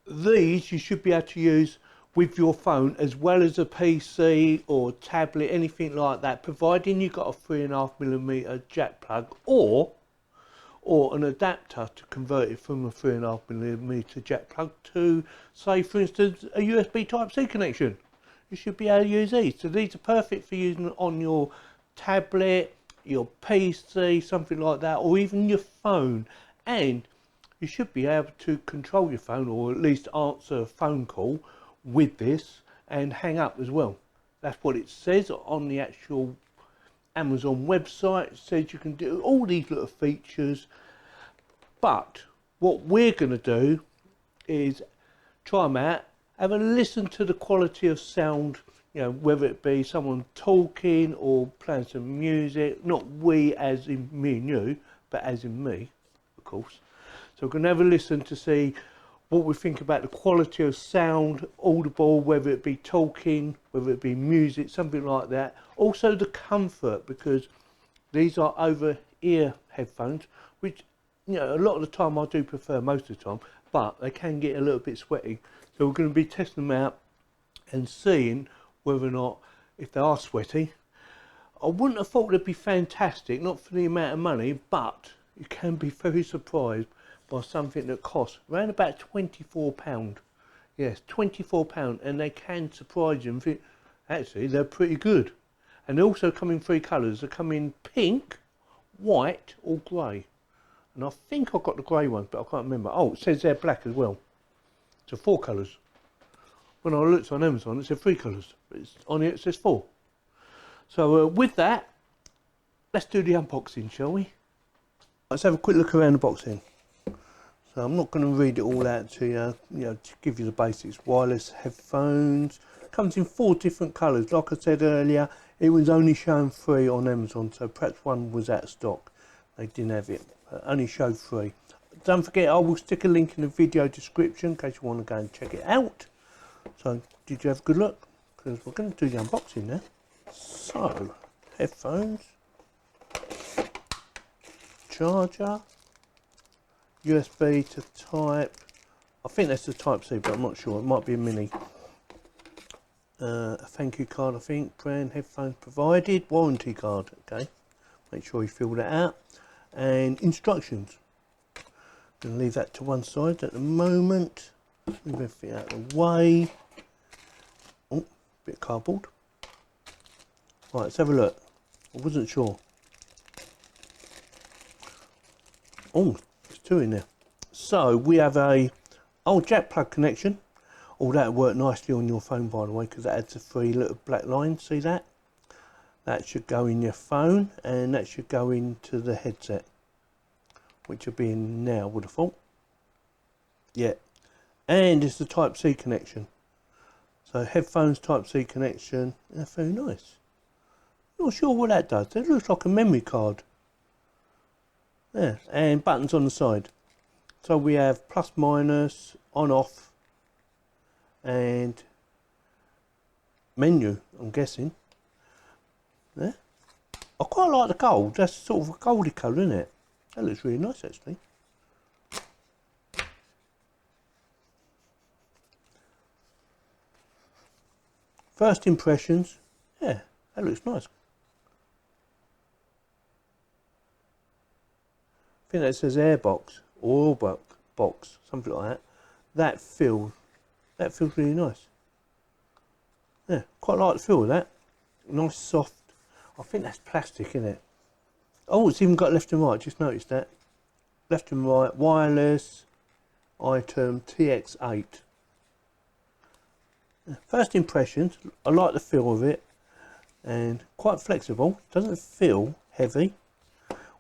these you should be able to use with your phone as well as a PC or tablet, anything like that, providing you've got a 3.5mm jack plug or an adapter to convert it from a 3.5mm jack plug to, say for instance, a USB Type-C connection. You should be able to use these. So these are perfect for using on your tablet, your PC, something like that, or even your phone. And you should be able to control your phone, or at least answer a phone call with this and hang up as well. That's what it says on the actual Amazon website. It says you can do all these little features, but what we're going to do is try them out, have a listen to the quality of sound, you know, whether it be someone talking or playing some music, not we as in me and you, but as in me, of course. So we're going to have a listen to see what we think about the quality of sound, audible, whether it be talking, whether it be music, something like that. Also the comfort, because these are over-ear headphones, which, you know, a lot of the time I do prefer most of the time, but they can get a little bit sweaty. So we're going to be testing them out and seeing whether or not, if they are sweaty. I wouldn't have thought they'd be fantastic, not for the amount of money, but you can be very surprised by something that costs around about £24. Yes, £24, and they can surprise you and think, actually they're pretty good. And they also come in 3 colours. They come in pink, white or grey. And I think I've got the grey ones, but I can't remember. Oh, it says they're black as well. So 4 colours. When I looked on Amazon, it said 3 colours, but on here it says 4. So with that, let's do the unboxing, shall we? Let's have a quick look around the box then. So I'm not going to read it all out to you, to give you the basics. Wireless headphones. Comes in 4 different colours. Like I said earlier, it was only showing 3 on Amazon, so perhaps one was out of stock. They didn't have it. Only showed 3. Don't forget, I will stick a link in the video description in case you want to go and check it out. So, did you have a good look? Because we're going to do the unboxing now. So, headphones, charger, USB to Type. I think that's the Type-C, but I'm not sure. It might be a mini. A thank you card, I think. Brand headphones provided. Warranty card. Okay. Make sure you fill that out. And instructions. Going to leave that to one side at the moment. Move everything out of the way. Oh, bit of cardboard. Right, let's have a look. I wasn't sure. Oh, there's 2 in there. So we have a old jack plug connection. Oh, that'll work nicely on your phone, by the way, because that adds the 3 little black lines. See that? That should go in your phone, and that should go into the headset, which will be in now, would have thought. Yeah. And it's the Type-C connection. So headphones, Type-C connection. That's very nice. Not sure what that does. It looks like a memory card. Yeah, and buttons on the side. So we have plus, minus, on, off, and menu, I'm guessing. Yeah. I quite like the gold. That's sort of a goldy colour, isn't it? That looks really nice, actually. First impressions. Yeah, that looks nice. I think that says airbox or oil box, something like that. That feels really nice. Yeah, quite like the feel of that. Nice, soft. I think that's plastic, isn't it? Oh, it's even got left and right. Just noticed that. Left and right, wireless item TX8. First impressions. I like the feel of it, and quite flexible. Doesn't feel heavy.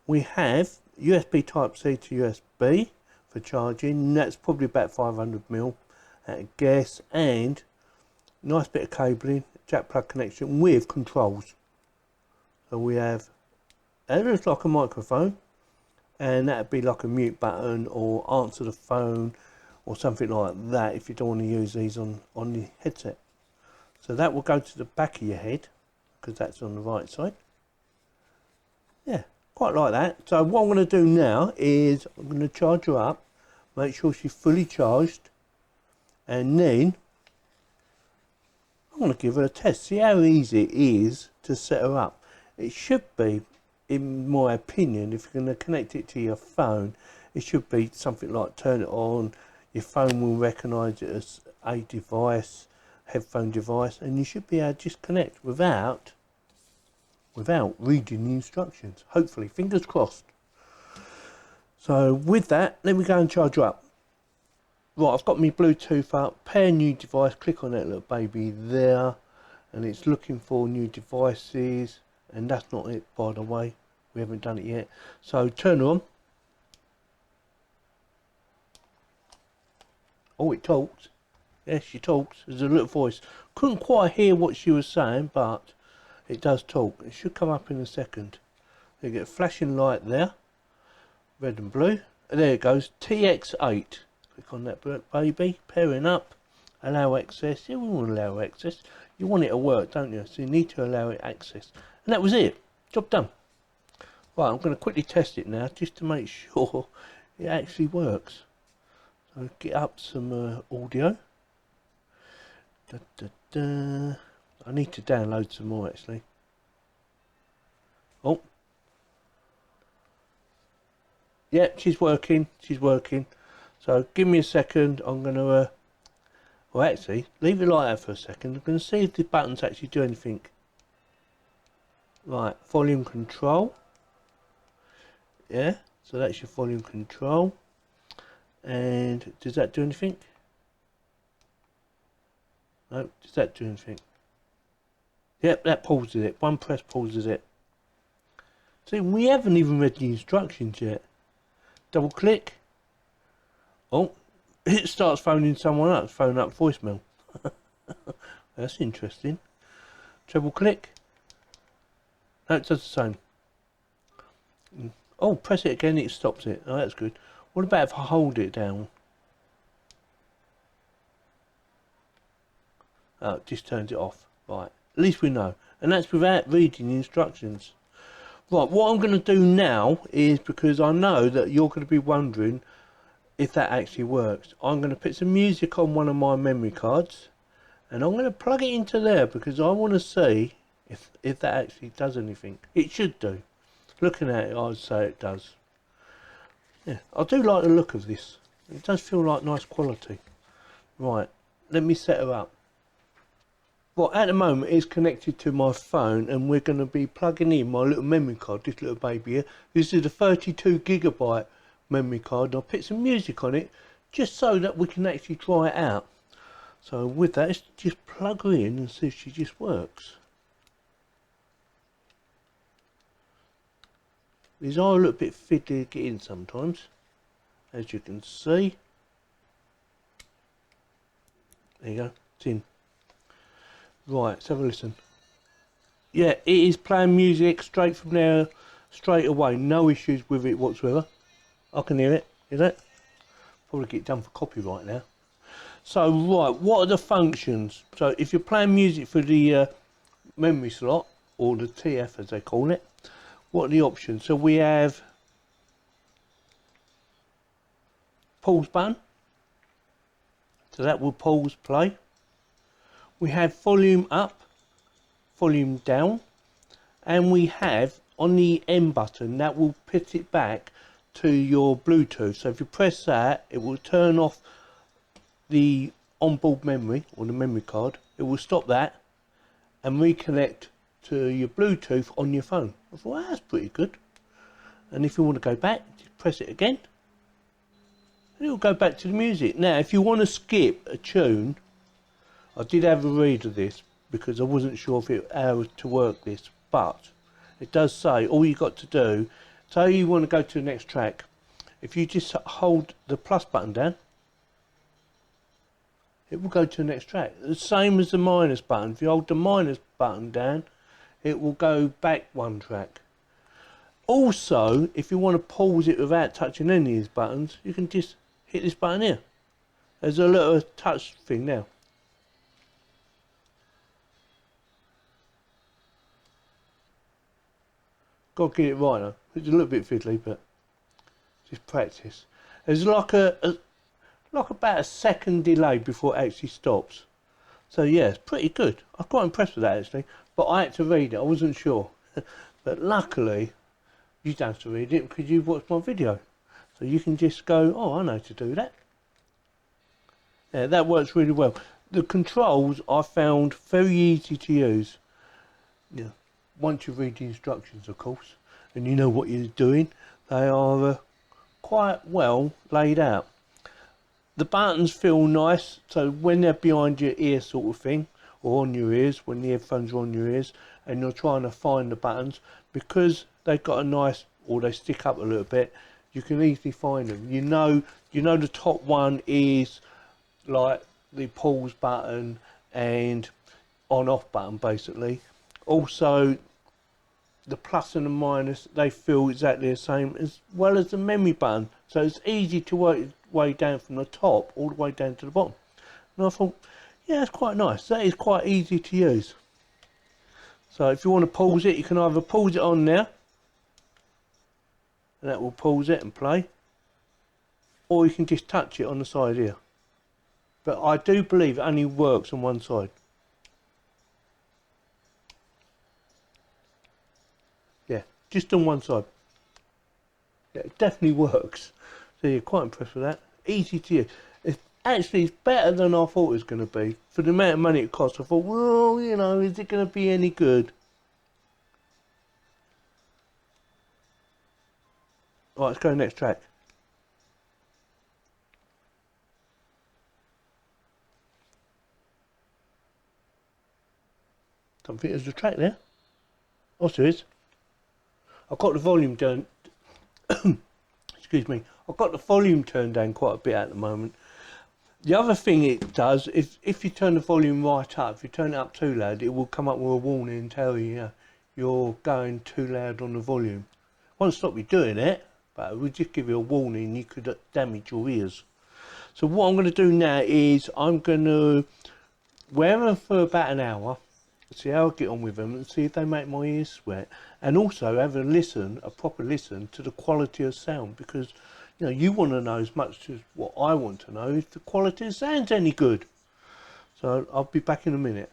We have USB Type-C to USB for charging. That's probably about 500mm at a guess, and nice bit of cabling, jack plug connection with controls. So we have, it looks like a microphone, and that would be like a mute button or answer the phone or something like that if you don't want to use these on the headset. So that will go to the back of your head because that's on the right side. Yeah, quite like that. So what I'm going to do now is I'm going to charge her up, make sure she's fully charged, And then I'm going to give her a test, see how easy it is to set her up. It should be, in my opinion, if you're going to connect it to your phone, it should be something like turn it on, your phone will recognise it as a device, headphone device, and you should be able to just connect without reading the instructions. Hopefully, fingers crossed. So with that, let me go and charge her up. Right, I've got my Bluetooth up, pair new device, click on that little baby there, and it's looking for new devices, and that's not it, by the way, we haven't done it yet. So turn on. Oh, it talks. Yes, she talks. There's a little voice. Couldn't quite hear what she was saying, but it does talk. It should come up in a second. You get a flashing light there, red and blue. And there it goes, TX8. Click on that baby, pairing up, allow access. Yeah, we want to allow access. You want it to work, don't you? So you need to allow it access. And that was it. Job done. Right, I'm going to quickly test it now, just to make sure it actually works. So get up some audio. Da, da, da. I need to download some more actually. Oh. Yep, she's working. She's working. So give me a second. I'm going to, well actually, leave it like that for a second. I'm going to see if the buttons actually do anything. Right, volume control. Yeah, so that's your volume control. And does that do anything? No, does that do anything? Yep, that pauses it. One press pauses it. See, we haven't even read the instructions yet. Double click. Oh, it starts phoning someone up. Phone up voicemail. That's interesting. Treble click. No, it does the same. Oh, press it again, it stops it. Oh, that's good. What about if I hold it down? Oh, it just turns it off. Right, at least we know. And that's without reading the instructions. Right, what I'm going to do now is, because I know that you're going to be wondering if that actually works, I'm going to put some music on one of my memory cards. And I'm going to plug it into there because I want to see if that actually does anything. It should do. Looking at it, I'd say it does. Yeah, I do like the look of this. It does feel like nice quality. Right, let me set her up. Well, at the moment it's connected to my phone and we're going to be plugging in my little memory card, this little baby here. This is a 32GB memory card. I'll put some music on it just so that we can actually try it out. So with that, let's just plug her in and see if she just works. These are a little bit fiddly to get in sometimes, as you can see. There you go, it's in. Right, let's have a listen. Yeah, it is playing music straight from there, straight away. No issues with it whatsoever. I can hear it, hear that? Probably get done for copyright now. So, right, what are the functions? So, if you're playing music for the memory slot, or the TF as they call it, what are the options? So we have pause button, so that will pause play. We have volume up, volume down, and we have on the M button that will put it back to your Bluetooth. So if you press that, it will turn off the onboard memory or the memory card. It will stop that and reconnect to your Bluetooth on your phone. I thought, well, that's pretty good. And if you want to go back, just press it again and it will go back to the music. Now if you want to skip a tune, I did have a read of this because I wasn't sure if how to work this, but it does say all you got to do, say you want to go to the next track, if you just hold the plus button down, it will go to the next track. The same as the minus button. If you hold the minus button down, it will go back one track. Also, if you want to pause it without touching any of these buttons, you can just hit this button here. There's a little touch thing now. Got to get it right though. It's a little bit fiddly, but just practice. There's like a like about a second delay before it actually stops. So yeah, it's pretty good. I'm quite impressed with that actually, but I had to read it, I wasn't sure. But luckily, you don't have to read it because you've watched my video. So you can just go, oh, I know to do that. Yeah, that works really well. The controls I found very easy to use. Yeah, once you read the instructions, of course, and you know what you're doing, they are quite well laid out. The buttons feel nice, so when they're behind your ear sort of thing, or on your ears, when the headphones are on your ears, and you're trying to find the buttons, because they've got a nice, or they stick up a little bit, you can easily find them. You know the top one is like the pause button and on off button basically. Also the plus and the minus, they feel exactly the same, as well as the memory button, so it's easy to work your way down from the top all the way down to the bottom. And I thought, yeah, that's quite nice. That is quite easy to use. So if you want to pause it, you can either pause it on there and that will pause it and play, or you can just touch it on the side here. But I do believe it only works on one side. Yeah, just on one side. Yeah, it definitely works. So you're quite impressed with that. Easy to use. It's better than I thought it was going to be. For the amount of money it costs, I thought, well, you know, is it going to be any good? Right, let's go next track. Don't think there's a track there. Oh, there is. I've got the volume down. Excuse me. I've got the volume turned down quite a bit at the moment. The other thing it does is if you turn the volume right up, if you turn it up too loud, it will come up with a warning and tell you you're going too loud on the volume. It won't stop you doing it, but it will just give you a warning you could damage your ears. So what I'm going to do now is I'm going to wear them for about an hour, see how I get on with them and see if they make my ears sweat, and also have a proper listen to the quality of sound, because you know you want to know as much as what I want to know if the quality of sound's any good. So I'll be back in a minute.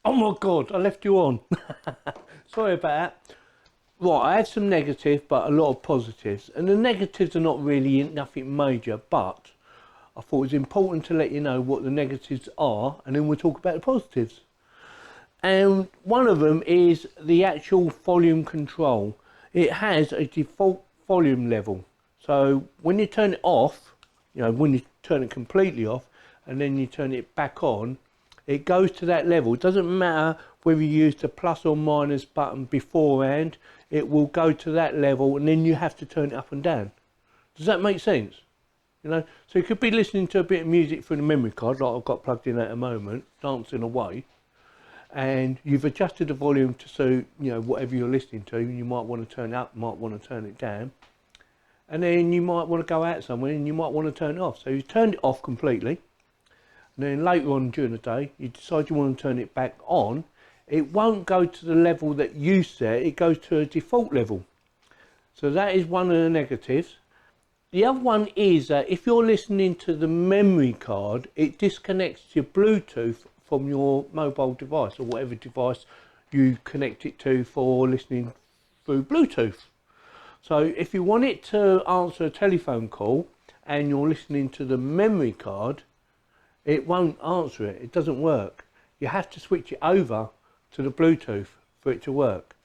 Oh my god, I left you on. Sorry about that. Right, I had some negatives but a lot of positives, and the negatives are not really nothing major, but I thought it was important to let you know what the negatives are, and then we'll talk about the positives. And one of them is the actual volume control. It has a default volume level, so when you turn it off, you know, when you turn it completely off and then you turn it back on, it goes to that level. It doesn't matter whether you use the plus or minus button beforehand, it will go to that level, and then you have to turn it up and down. Does that make sense? You know, so you could be listening to a bit of music through the memory card, like I've got plugged in at the moment, dancing away, and you've adjusted the volume to suit, you know, whatever you're listening to. You might want to turn it up, might want to turn it down, and then you might want to go out somewhere and you might want to turn it off. So you turned it off completely, and then later on during the day you decide you want to turn it back on. It won't go to the level that you set, it goes to a default level. So that is one of the negatives. The other one is that if you're listening to the memory card, it disconnects your Bluetooth from your mobile device, or whatever device you connect it to for listening through Bluetooth. So if you want it to answer a telephone call and you're listening to the memory card, it won't answer it. It doesn't work. You have to switch it over to the Bluetooth for it to work.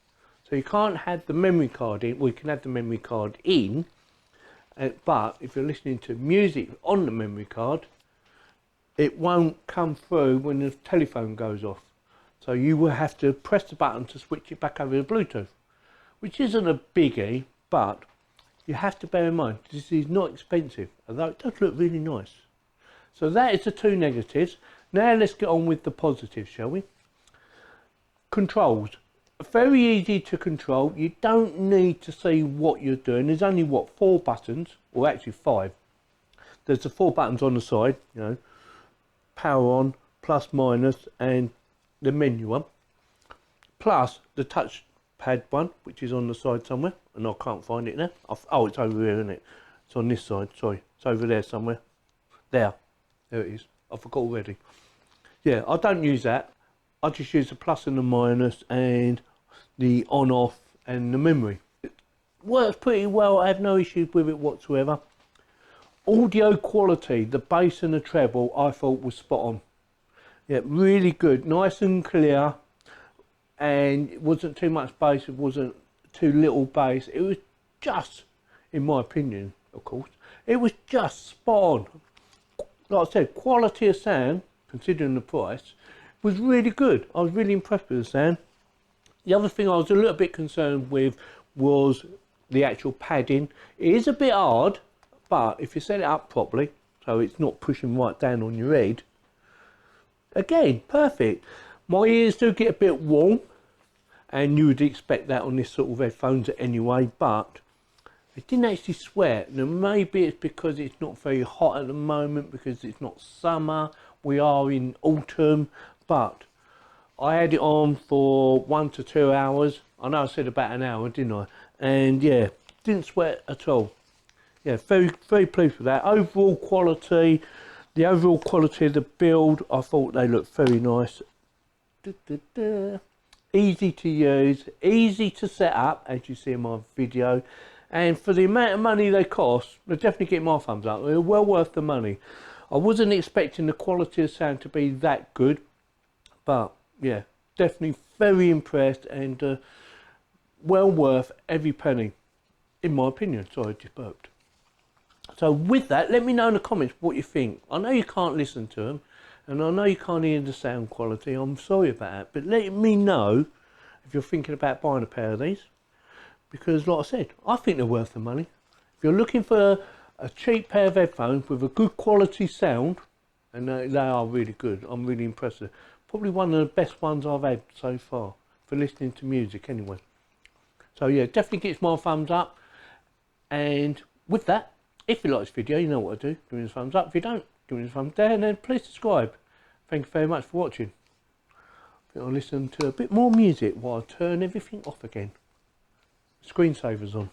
So you can't have the memory card in. We can have the memory card in, but if you're listening to music on the memory card, it won't come through when the telephone goes off. So you will have to press the button to switch it back over to Bluetooth, which isn't a biggie, but you have to bear in mind this is not expensive, although it does look really nice. So that is the two negatives. Now let's get on with the positives, shall we? Controls. Very easy to control. You don't need to see what you're doing. There's only, what, 4 buttons, or actually 5. There's the 4 buttons on the side, you know, power on, plus minus and the menu one, plus the touchpad one, which is on the side somewhere, and I can't find it now. Oh, it's over here, isn't it? It's on this side, sorry. It's over there somewhere. There it is. I forgot already. Yeah, I don't use that. I just use the plus and the minus and the on off and the memory. It works pretty well. I have no issues with it whatsoever. Audio quality, the bass and the treble, I thought was spot on. Yeah, really good, nice and clear, and it wasn't too much bass, it wasn't too little bass. It was just, in my opinion, of course, it was just spot on. Like I said, quality of sound, considering the price, was really good. I was really impressed with the sound. The other thing I was a little bit concerned with was the actual padding. It is a bit hard, but if you set it up properly, so it's not pushing right down on your head, again, perfect. My ears do get a bit warm, and you would expect that on this sort of headphones anyway, but it didn't actually sweat. Now maybe it's because it's not very hot at the moment, because it's not summer, we are in autumn, but I had it on for 1 to 2 hours. I know I said about an hour, didn't I? And yeah, didn't sweat at all. Yeah, very, very pleased with that. Overall quality, the overall quality of the build, I thought they looked very nice. Easy to use, easy to set up, as you see in my video. And for the amount of money they cost, they definitely get my thumbs up. They're well worth the money. I wasn't expecting the quality of sound to be that good, but yeah, definitely very impressed, and well worth every penny, in my opinion. Sorry, I just burped. So with that, let me know in the comments what you think. I know you can't listen to them, and I know you can't hear the sound quality. I'm sorry about that, but let me know if you're thinking about buying a pair of these, because like I said, I think they're worth the money. If you're looking for a cheap pair of headphones with a good quality sound, and they are really good, I'm really impressed. Probably one of the best ones I've had so far for listening to music anyway. So yeah, definitely gets my thumbs up. And with that, if you like this video, you know what to do. Give me a thumbs up. If you don't, give me a thumbs down, and please subscribe. Thank you very much for watching. I think I'll listen to a bit more music while I turn everything off again. Screensaver's on.